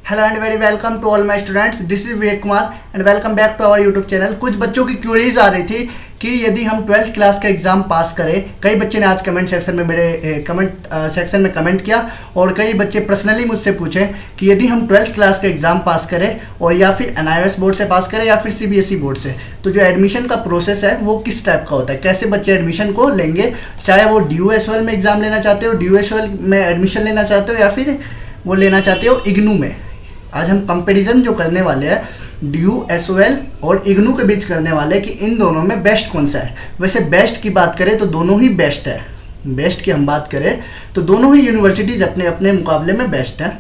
Hello and very welcome to all my students, this is Vivek Kumar and welcome back to our YouTube channel. कुछ बच्चों की queries आ रही थी कि यदि हम 12th क्लास का एग्जाम पास करें, कई बच्चे ने आज कमेंट सेक्शन में मेरे कमेंट सेक्शन में कमेंट किया और कई बच्चे पर्सनली मुझसे पूछे कि यदि हम 12th क्लास का एग्जाम पास करें और या फिर NIOS बोर्ड से पास करें या फिर CBSE बोर्ड से, तो जो एडमिशन का प्रोसेस है वो किस टाइप का होता है, कैसे बच्चे एडमिशन को लेंगे, चाहे वो DUSOL में एग्जाम लेना चाहते हो, DUSOL में एडमिशन लेना चाहते हो या फिर वो लेना चाहते हो इग्नू में। आज हम कंपैरिजन जो करने वाले हैं DUSOL और इग्नू के बीच करने वाले हैं कि इन दोनों में बेस्ट कौन सा है। वैसे बेस्ट की बात करें तो दोनों ही बेस्ट है। बेस्ट की हम बात करें तो दोनों ही यूनिवर्सिटीज़ अपने अपने मुकाबले में बेस्ट हैं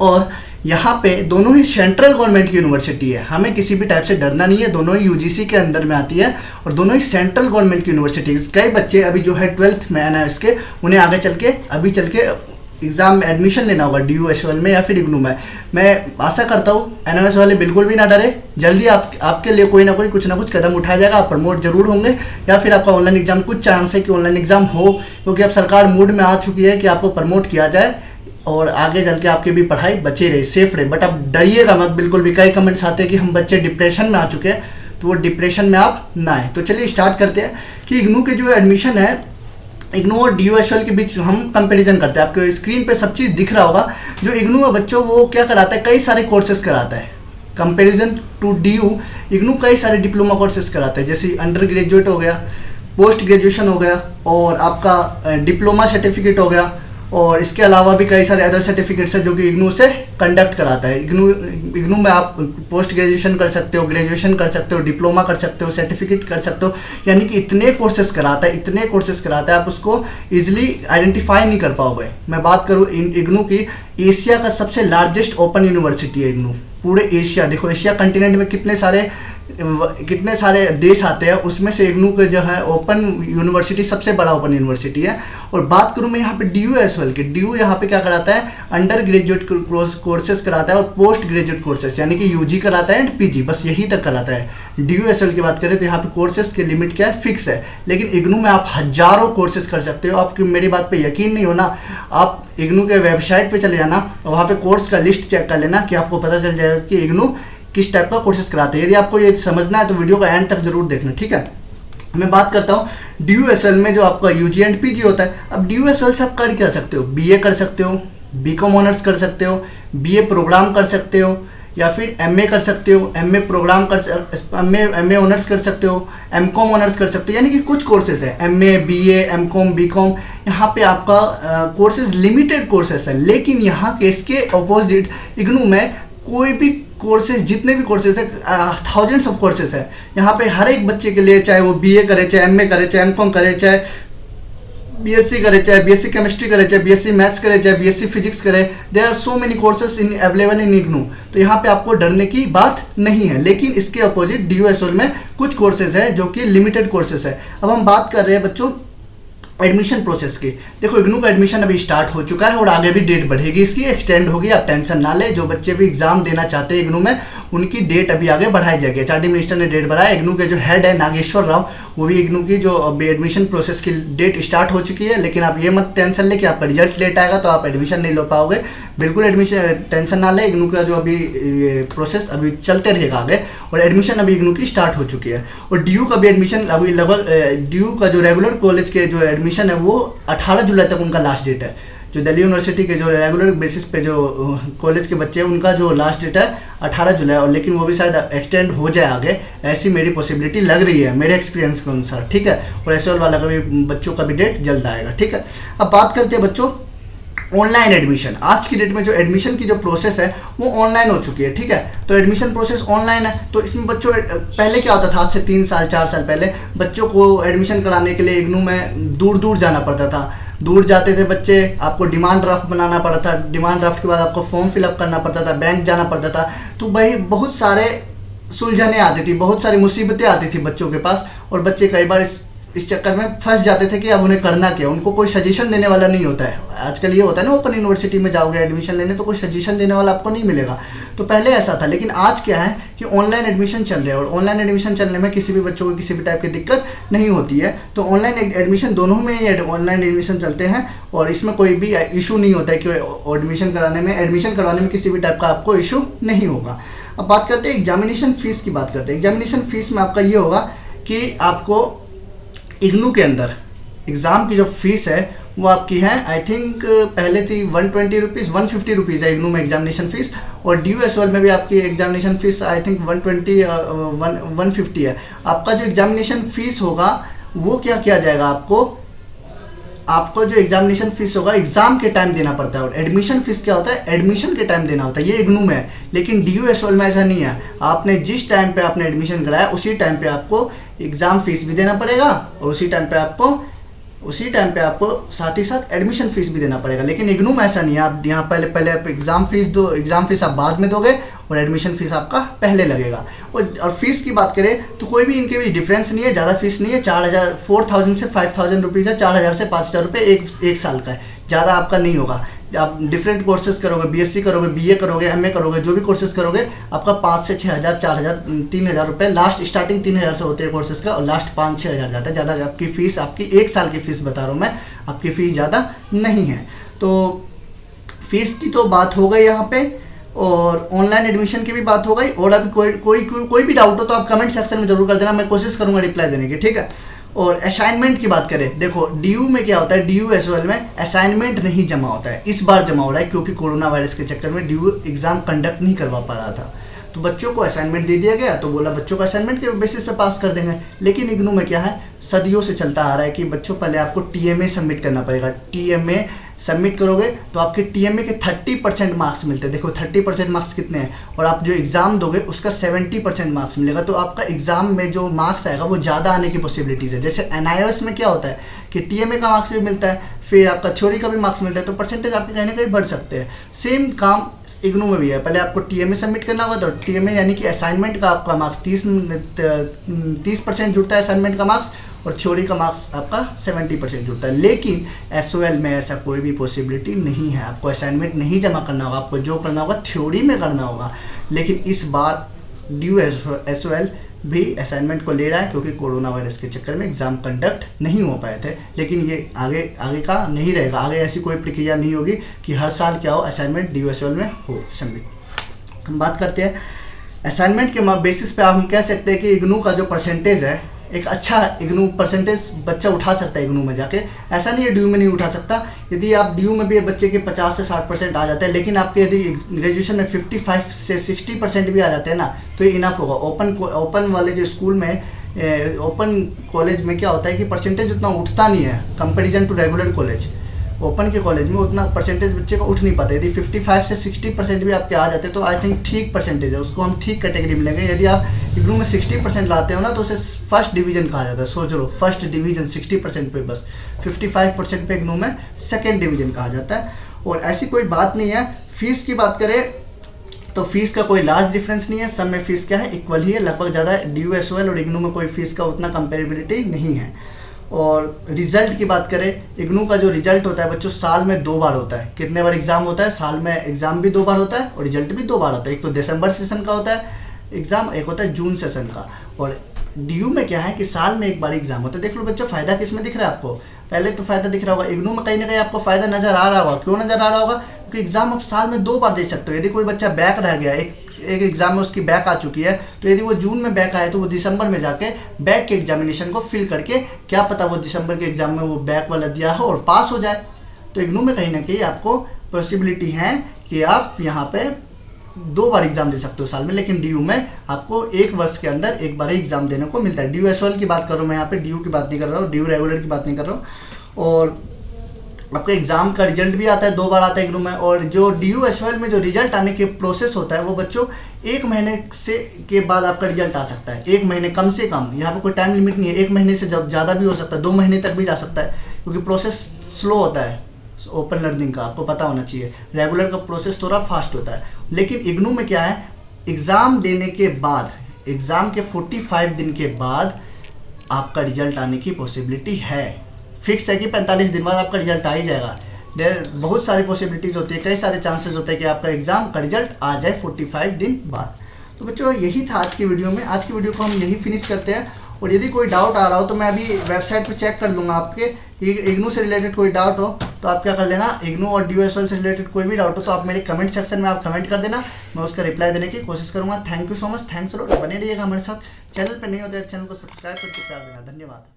और यहाँ पे दोनों ही सेंट्रल गवर्नमेंट की यूनिवर्सिटी है। हमें किसी भी टाइप से डरना नहीं है, दोनों ही UGC के अंदर में आती है और दोनों ही सेंट्रल गवर्नमेंट की यूनिवर्सिटीज़। कई बच्चे अभी जो है 12th में NIOS के, उन्हें आगे चल के एग्ज़ाम एडमिशन लेना होगा DUSOL में या फिर इग्नू में। मैं आशा करता हूँ NIOS वाले बिल्कुल भी ना डरे, जल्दी आपके लिए कोई ना कोई कुछ ना कुछ कदम उठाया जाएगा, आप प्रमोट जरूर होंगे या फिर आपका ऑनलाइन एग्जाम, कुछ चांस है कि ऑनलाइन एग्जाम हो, क्योंकि अब सरकार मूड में आ चुकी है कि आपको प्रमोट किया जाए और आगे चल के आपकी भी पढ़ाई बची रहे, सेफ रहे। बट अब डरिएगा मत बिल्कुल भी। कई कमेंट्स आते हैं कि हम बच्चे डिप्रेशन में आ चुके हैं, तो वो डिप्रेशन में आप ना आए। तो चलिए स्टार्ट करते हैं कि इग्नू के जो एडमिशन है, इग्नू और DUSOL के बीच हम कंपैरिजन करते हैं। आपको स्क्रीन पे सब चीज़ दिख रहा होगा। जो इग्नू है बच्चों, वो क्या कराता है, कई सारे कोर्सेज कराता है। कंपैरिजन टू DU, इग्नू कई सारे डिप्लोमा कोर्सेज कराता है, जैसे अंडर ग्रेजुएट हो गया, पोस्ट ग्रेजुएशन हो गया और आपका डिप्लोमा सर्टिफिकेट हो गया और इसके अलावा भी कई सारे अदर सर्टिफिकेट्स हैं जो कि इग्नू से कंडक्ट कराता है। इग्नू में आप पोस्ट ग्रेजुएशन कर सकते हो, ग्रेजुएशन कर सकते हो, डिप्लोमा कर सकते हो, सर्टिफिकेट कर सकते हो, यानी कि इतने कोर्सेज कराता है, आप उसको इजीली आइडेंटिफाई नहीं कर पाओगे। मैं बात करूँ इग्नू की, एशिया का सबसे लार्जेस्ट ओपन यूनिवर्सिटी है इग्नू। पूरे एशिया, देखो एशिया कंटिनेंट में कितने सारे देश आते हैं, उसमें से इग्नू के जो है ओपन यूनिवर्सिटी सबसे बड़ा ओपन यूनिवर्सिटी है। और बात करूं मैं यहाँ पे DUSOL की, DU यहाँ पे क्या कराता है, अंडर ग्रेजुएट कोर्सेज कराता है और पोस्ट ग्रेजुएट कोर्सेज, यानी कि UG कराता है एंड PG, बस यही तक कराता है। DUSOL की बात करें तो यहाँ पे कोर्सेज की लिमिट क्या है, फिक्स है, लेकिन इग्नू में आप हजारों कोर्सेज कर सकते हो। आपकी मेरी बात पे यकीन नहीं होना, आप इग्नू के वेबसाइट पे चले जाना और वहाँ पे कोर्स का लिस्ट चेक कर लेना कि आपको पता चल जाएगा कि इग्नू किस टाइप का कोर्सेज कराते हैं। यदि आपको ये समझना है तो वीडियो का एंड तक जरूर देखना, ठीक है। मैं बात करता हूँ DUSOL में जो आपका UG एंड PG होता है। अब DUSOL से आप कर सकते हो, BA कर सकते हो, BCom ऑनर्स कर सकते हो, BA प्रोग्राम कर सकते हो या फिर MA कर सकते हो, MA प्रोग्राम MA ऑनर्स कर सकते हो, MCom ऑनर्स कर सकते हो, यानी कि कुछ कोर्सेज है MA, BA, MCom, BCom। यहाँ पे आपका कोर्सेज लिमिटेड कोर्सेज है, लेकिन यहाँ के इसके अपोजिट इग्नू में कोई भी कोर्सेज, जितने भी कोर्सेज है, थाउजेंड्स ऑफ कोर्सेज है यहाँ पे हर एक बच्चे के लिए, चाहे वो BA करे, चाहे MA करे, चाहे MCom करे, चाहे BSc करे, चाहे BSc केमिस्ट्री करे, चाहे BSc मैथ्स करे, चाहे BSc फिजिक्स करे। There are so many courses in available in IGNOU. तो यहाँ पे आपको डरने की बात नहीं है, लेकिन इसके अपोजिट DUSOL में कुछ कोर्सेज है जो कि लिमिटेड कोर्सेज है। अब हम बात कर रहे हैं बच्चों एडमिशन प्रोसेस की। देखो इग्नू का एडमिशन अभी स्टार्ट हो चुका है और आगे भी डेट बढ़ेगी, इसकी एक्सटेंड होगी, आप टेंशन ना ले। जो बच्चे भी एग्जाम देना चाहते हैं इग्नू में, उनकी डेट अभी आगे बढ़ाई जाएगी। HRD मिनिस्टर ने डेट बढ़ाया। इग्नू के जो हेड है नागेश्वर राव, वो भी इग्नू की जो अभी एडमिशन प्रोसेस की डेट स्टार्ट हो चुकी है, लेकिन आप ये मत टेंशन ले कि आपका रिजल्ट लेट आएगा तो आप एडमिशन नहीं ले पाओगे। बिल्कुल एडमिशन टेंशन ना ले, इग्नू का जो अभी प्रोसेस अभी चलते रहेगा आगे और एडमिशन अभी इग्नू की स्टार्ट हो चुकी है। और DU का भी एडमिशन अभी लगभग DU का जो रेगुलर कॉलेज के जो एडमिशन है वो 18 जुलाई तक उनका लास्ट डेट है। जो दिल्ली यूनिवर्सिटी के जो रेगुलर बेसिस पे जो कॉलेज के बच्चे हैं, उनका जो लास्ट डेट है 18 जुलाई, और लेकिन वो भी शायद एक्सटेंड हो जाए आगे, ऐसी मेरी पॉसिबिलिटी लग रही है मेरे एक्सपीरियंस के अनुसार, ठीक है। और SOL वाला का भी बच्चों का भी डेट जल्द आएगा, ठीक है। अब बात करते हैं बच्चों ऑनलाइन एडमिशन। आज की डेट में जो एडमिशन की जो प्रोसेस है वो ऑनलाइन हो चुकी है, ठीक है। तो एडमिशन प्रोसेस ऑनलाइन है, तो इसमें बच्चों पहले क्या होता था, आज से 3 साल 4 साल पहले बच्चों को एडमिशन कराने के लिए इग्नू में दूर दूर जाना पड़ता था। दूर जाते थे बच्चे, आपको डिमांड ड्राफ्ट बनाना पड़ता था, डिमांड ड्राफ्ट के बाद आपको फॉर्म फिलअप करना पड़ता था, बैंक जाना पड़ता था। तो भाई बहुत सारे सुलझने आती थी, बहुत सारी मुसीबतें आती थी बच्चों के पास और बच्चे कई बार इस चक्कर में फंस जाते थे कि अब उन्हें करना क्या, उनको कोई सजेशन देने वाला नहीं होता है। आजकल ये होता है ना, ओपन यूनिवर्सिटी में जाओगे एडमिशन लेने तो कोई सजेशन देने वाला आपको नहीं मिलेगा। तो पहले ऐसा था, लेकिन आज क्या है कि ऑनलाइन एडमिशन चल रहे हैं और ऑनलाइन एडमिशन चलने में किसी भी बच्चों को किसी भी टाइप की दिक्कत नहीं होती है। तो ऑनलाइन एडमिशन दोनों में ऑनलाइन एडमिशन चलते हैं और इसमें कोई भी इशू नहीं होता है कि एडमिशन करवाने में किसी भी टाइप का आपको इशू नहीं होगा। अब बात करते हैं एग्जामिनेशन फ़ीस की बात करते हैं। एग्जामिनेशन फ़ीस में आपका ये होगा कि आपको इग्नू के अंदर एग्ज़ाम की जो फीस है वो आपकी है, आई थिंक पहले थी 120 रुपीज़ 150 रुपीज़ है इग्नू में एग्जामिनेशन फ़ीस, और DU-SOL में भी आपकी एग्जामिनेशन फ़ीस आई थिंक 150 है। आपका जो एग्जामिनेशन फ़ीस होगा वो क्या किया जाएगा, आपको जो एग्जामिनेशन फ़ीस होगा एग्ज़ाम के टाइम देना पड़ता है, और एडमिशन फ़ीस क्या होता है, एडमिशन के टाइम देना होता है। ये इग्नू में है, लेकिन DU-SOL में ऐसा नहीं है। आपने जिस टाइम पे आपने एडमिशन कराया उसी टाइम पे आपको एग्ज़ाम फ़ीस भी देना पड़ेगा और उसी टाइम पे आपको साथ ही साथ एडमिशन फ़ीस भी देना पड़ेगा। लेकिन इग्नू में ऐसा नहीं है, आप यहाँ पहले आप एग्ज़ाम फ़ीस दो, एग्ज़ाम फ़ीस आप बाद में दोगे और एडमिशन फ़ीस आपका पहले लगेगा। और फीस की बात करें तो कोई भी इनके भी डिफरेंस नहीं है, ज़्यादा फीस नहीं है। 4,000 से 5,000 रुपीज़ है, 4,000 से 5,000 रुपये एक साल का है, ज़्यादा आपका नहीं होगा। आप डिफरेंट कोर्सेज करोगे, BSc करोगे, BA करोगे, MA करोगे, जो भी कोर्सेज करोगे आपका 5 से 6,000 4,000 3,000 रुपये, लास्ट स्टार्टिंग 3,000 से होते हैं कोर्सेज का और लास्ट 5-6,000 जाता है। ज़्यादा आपकी फ़ीस, आपकी एक साल की फ़ीस बता रहा हूँ मैं, आपकी फ़ीस ज़्यादा नहीं है। तो फीस की तो बात हो गई यहाँ पे, और ऑनलाइन एडमिशन की भी बात हो गई। और अभी कोई भी डाउट हो तो आप कमेंट सेक्शन में जरूर कर देना, मैं कोशिश करूँगा रिप्लाई देने की, ठीक है। और असाइनमेंट की बात करें, देखो DU में क्या होता है, DU-SOL में असाइनमेंट नहीं जमा होता है। इस बार जमा हो रहा है क्योंकि कोरोना वायरस के चक्कर में DU एग्ज़ाम कंडक्ट नहीं करवा पा रहा था, तो बच्चों को असाइनमेंट दे दिया गया, तो बोला बच्चों को असाइनमेंट के बेसिस पे पास कर देंगे। लेकिन इग्नू में क्या है, सदियों से चलता आ रहा है कि बच्चों पहले आपको TMA सबमिट करना पड़ेगा। TMA सबमिट करोगे तो आपके TMA के 30% मार्क्स मिलते हैं। देखो 30% मार्क्स कितने हैं, और आप जो एग्ज़ाम दोगे उसका 70% मार्क्स मिलेगा, तो आपका एग्ज़ाम में जो मार्क्स आएगा वो ज़्यादा आने की पॉसिबिलिटीज़ है। जैसे NIOS में क्या होता है कि TMA का मार्क्स भी मिलता है, फिर आपका थ्योरी का भी मार्क्स मिलता है, तो परसेंटेज आपके कहीं ना कहीं बढ़ सकते हैं। सेम काम इग्नू में भी है, पहले आपको TMA सबमिट करना होगा, तो TMA यानी कि असाइनमेंट का आपका मार्क्स 30% जुड़ता है असाइनमेंट का मार्क्स, और थ्योरी का मार्क्स आपका 70% जुड़ता है। लेकिन SOL में ऐसा कोई भी पॉसिबिलिटी नहीं है, आपको असाइनमेंट नहीं जमा करना होगा, आपको जो करना होगा थ्योरी में करना होगा। लेकिन इस बार DU-SOL भी असाइनमेंट को ले रहा है क्योंकि कोरोना वायरस के चक्कर में एग्ज़ाम कंडक्ट नहीं हो पाए थे। लेकिन ये आगे का नहीं रहेगा, आगे ऐसी कोई प्रक्रिया नहीं होगी कि हर साल क्या हो असाइनमेंट DU-SOL में हो सबमिट। हम बात करते हैं असाइनमेंट के बेसिस पे। आप हम कह सकते हैं कि इग्नू का जो परसेंटेज है, एक अच्छा इग्नू परसेंटेज बच्चा उठा सकता है इग्नू में जाके, ऐसा नहीं है DU में नहीं उठा सकता। यदि आप DU में भी बच्चे के 50 से 60% आ जाते हैं, लेकिन आपके यदि ग्रेजुएशन में 55 से 60% भी आ जाते हैं ना, तो ये इनफ होगा। ओपन वाले जो स्कूल में, ओपन कॉलेज में क्या होता है कि परसेंटेज उतना उठता नहीं है comparison to regular college. Open के कॉलेज में उतना परसेंटेज बच्चे का उठ नहीं पाता। यदि 55 से 60% भी आपके आ जाते हैं तो आई थिंक ठीक परसेंटेज है, उसको हम ठीक कैटेगरी में लेंगे। यदि आप इग्नू में 60% लाते हो ना तो उसे फर्स्ट डिवीजन कहा जाता है। सोच लो, फर्स्ट डिवीजन 60% पे, बस 55% पे इग्नू में सेकेंड डिवीजन कहा जाता है। और ऐसी कोई बात नहीं है। फीस की बात करें तो फीस का कोई लार्ज डिफरेंस नहीं है, सब में फीस क्या है, इक्वल ही है लगभग। ज़्यादा DU-SOL और इग्नू में कोई फीस का उतना कंपेरेबिलिटी नहीं है। और रिजल्ट की बात करें, इग्नू का जो रिजल्ट होता है बच्चों साल में 2 बार होता है। कितने बार एग्जाम होता है, साल में एग्जाम भी 2 बार होता है और रिजल्ट भी 2 बार होता है। एक तो दिसंबर सेशन का होता है एग्जाम, एक होता है जून सेशन का। और DU में क्या है कि साल में 1 बार एग्जाम होता है। देख लो बच्चों, फ़ायदा किस में दिख रहा है आपको, पहले तो फ़ायदा दिख रहा होगा इग्नू में, कहीं ना कहीं आपको फ़ायदा नज़र आ रहा होगा। क्यों नज़र आ रहा होगा, क्योंकि एग्जाम आप साल में 2 बार दे सकते हो। यदि कोई बच्चा बैक रह गया, एक एग्जाम में उसकी बैक आ चुकी है, तो यदि वो जून में बैक आए तो वो दिसंबर में जाके बैक के एग्जामिनेशन को फिल करके, क्या पता वो दिसंबर के एग्जाम में वो बैक वाला दिया हो और पास हो जाए। तो इग्नू में कहीं ना कहीं आपको पॉसिबिलिटी है कि आप यहाँ पे 2 बार एग्जाम दे सकते हो साल में। लेकिन DU में आपको 1 वर्ष के अंदर 1 बार ही एग्जाम देने को मिलता है। DU-SOL की बात कर रहा हूँ मैं यहाँ पे, DU की बात नहीं कर रहा हूँ, DU रेगुलर की बात नहीं कर रहा हूँ। और आपका एग्जाम का रिजल्ट भी आता है, 2 बार आता है इग्नू में। और जो DU-SOL में जो रिजल्ट आने के प्रोसेस होता है वो बच्चों 1 महीने से के बाद आपका रिजल्ट आ सकता है। 1 महीने कम से कम, यहाँ पे कोई टाइम लिमिट नहीं है। 1 महीने से ज़्यादा भी हो सकता है, 2 महीने तक भी जा सकता है, क्योंकि प्रोसेस स्लो होता है ओपन लर्निंग का, आपको पता होना चाहिए। रेगुलर का प्रोसेस थोड़ा फास्ट होता है। लेकिन इग्नू में क्या है, एग्ज़ाम देने के बाद, एग्ज़ाम के 45 दिन के बाद आपका रिजल्ट आने की पॉसिबिलिटी है। फिक्स है कि 45 दिन बाद आपका रिजल्ट आ ही जाएगा। बहुत सारी पॉसिबिलिटीज़ होती है, कई सारे चांसेस होते हैं कि आपका एग्ज़ाम का रिजल्ट आ जाए 45 दिन बाद। तो बच्चों यही था आज की वीडियो में। आज की वीडियो को हम यही फिनिश करते हैं। और यदि कोई डाउट आ रहा हो तो मैं अभी वेबसाइट पे चेक कर लूँगा आपके, इग्नू से रिलेटेड कोई डाउट हो तो आप क्या कर लेना, इग्नू और DOSOL से रिलेटेड कोई भी डाउट हो तो आप मेरे कमेंट सेक्शन में आप कमेंट कर देना, मैं उसका रिप्लाई देने की कोशिश करूँगा। Thank you so much, thanks a lot. बने रहिएगा हमारे साथ। चैनल पर नहीं होते चैनल को सब्सक्राइब करके प्यार देना। धन्यवाद।